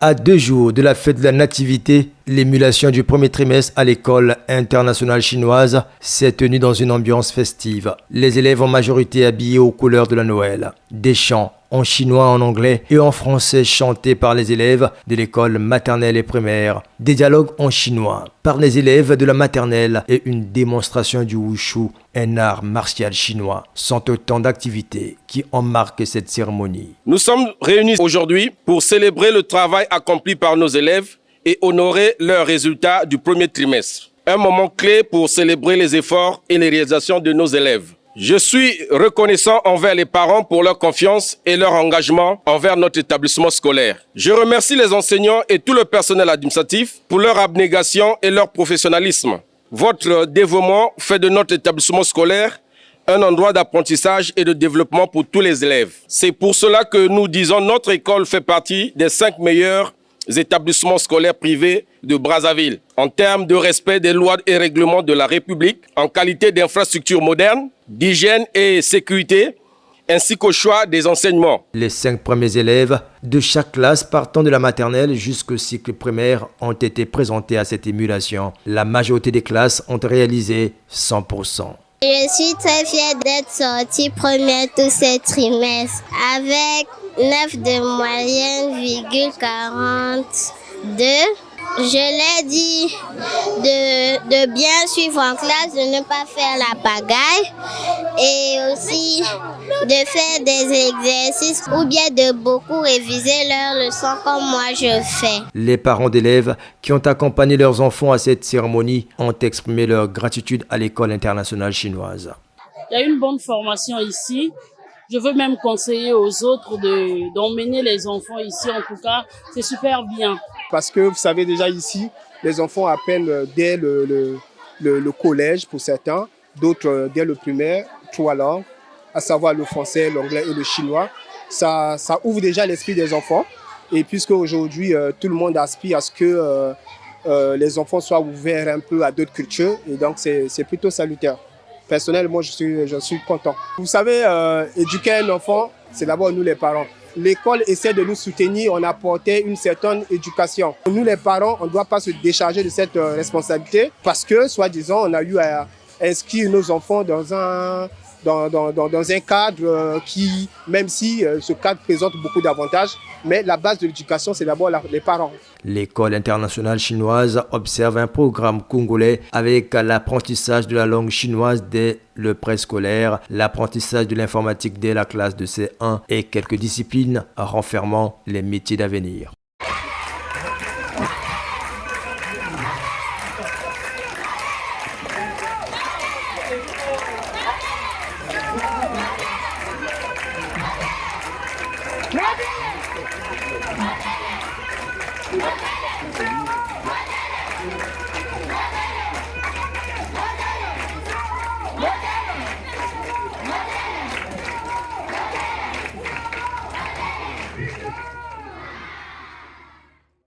À 2 jours de la fête de la Nativité, l'émulation du premier trimestre à l'école internationale chinoise s'est tenue dans une ambiance festive. Les élèves en majorité habillés aux couleurs de la Noël. Des chants en chinois, en anglais et en français chantés par les élèves de l'école maternelle et primaire. Des dialogues en chinois par les élèves de la maternelle et une démonstration du wushu, un art martial chinois, sont autant d'activités qui en marquent cette cérémonie. Nous sommes réunis aujourd'hui pour célébrer le travail accompli par nos élèves et honorer leurs résultats du premier trimestre. Un moment clé pour célébrer les efforts et les réalisations de nos élèves. Je suis reconnaissant envers les parents pour leur confiance et leur engagement envers notre établissement scolaire. Je remercie les enseignants et tout le personnel administratif pour leur abnégation et leur professionnalisme. Votre dévouement fait de notre établissement scolaire un endroit d'apprentissage et de développement pour tous les élèves. C'est pour cela que nous disons que notre école fait partie des 5 meilleurs établissements scolaires privés de Brazzaville en termes de respect des lois et règlements de la République, en qualité d'infrastructures modernes, d'hygiène et sécurité, ainsi qu'au choix des enseignements. Les 5 premiers élèves de chaque classe partant de la maternelle jusqu'au cycle primaire ont été présentés à cette émulation. La majorité des classes ont réalisé 100%. Je suis très fière d'être sortie première tout ce trimestre avec 9 de moyenne, 42. Je l'ai dit de bien suivre en classe, de ne pas faire la pagaille et aussi de faire des exercices ou bien de beaucoup réviser leurs leçons comme moi je fais. Les parents d'élèves qui ont accompagné leurs enfants à cette cérémonie ont exprimé leur gratitude à l'école internationale chinoise. Il y a une bonne formation ici. Je veux même conseiller aux autres d'emmener les enfants ici. En tout cas, c'est super bien. Parce que vous savez déjà ici, les enfants apprennent dès le collège pour certains, d'autres dès le primaire, 3 langues, à savoir le français, l'anglais et le chinois. Ça ouvre déjà l'esprit des enfants. Et puisque aujourd'hui, tout le monde aspire à ce que les enfants soient ouverts un peu à d'autres cultures, et donc c'est plutôt salutaire. Personnellement, je suis content. Vous savez, éduquer un enfant, c'est d'abord nous les parents. L'école essaie de nous soutenir, on apportait une certaine éducation. Nous les parents, on ne doit pas se décharger de cette responsabilité parce que, soi-disant, on a eu à inscrire nos enfants dans un cadre qui, même si ce cadre présente beaucoup d'avantages, mais la base de l'éducation, c'est d'abord les parents. L'école internationale chinoise observe un programme congolais avec l'apprentissage de la langue chinoise dès le préscolaire, l'apprentissage de l'informatique dès la classe de C1 et quelques disciplines renfermant les métiers d'avenir.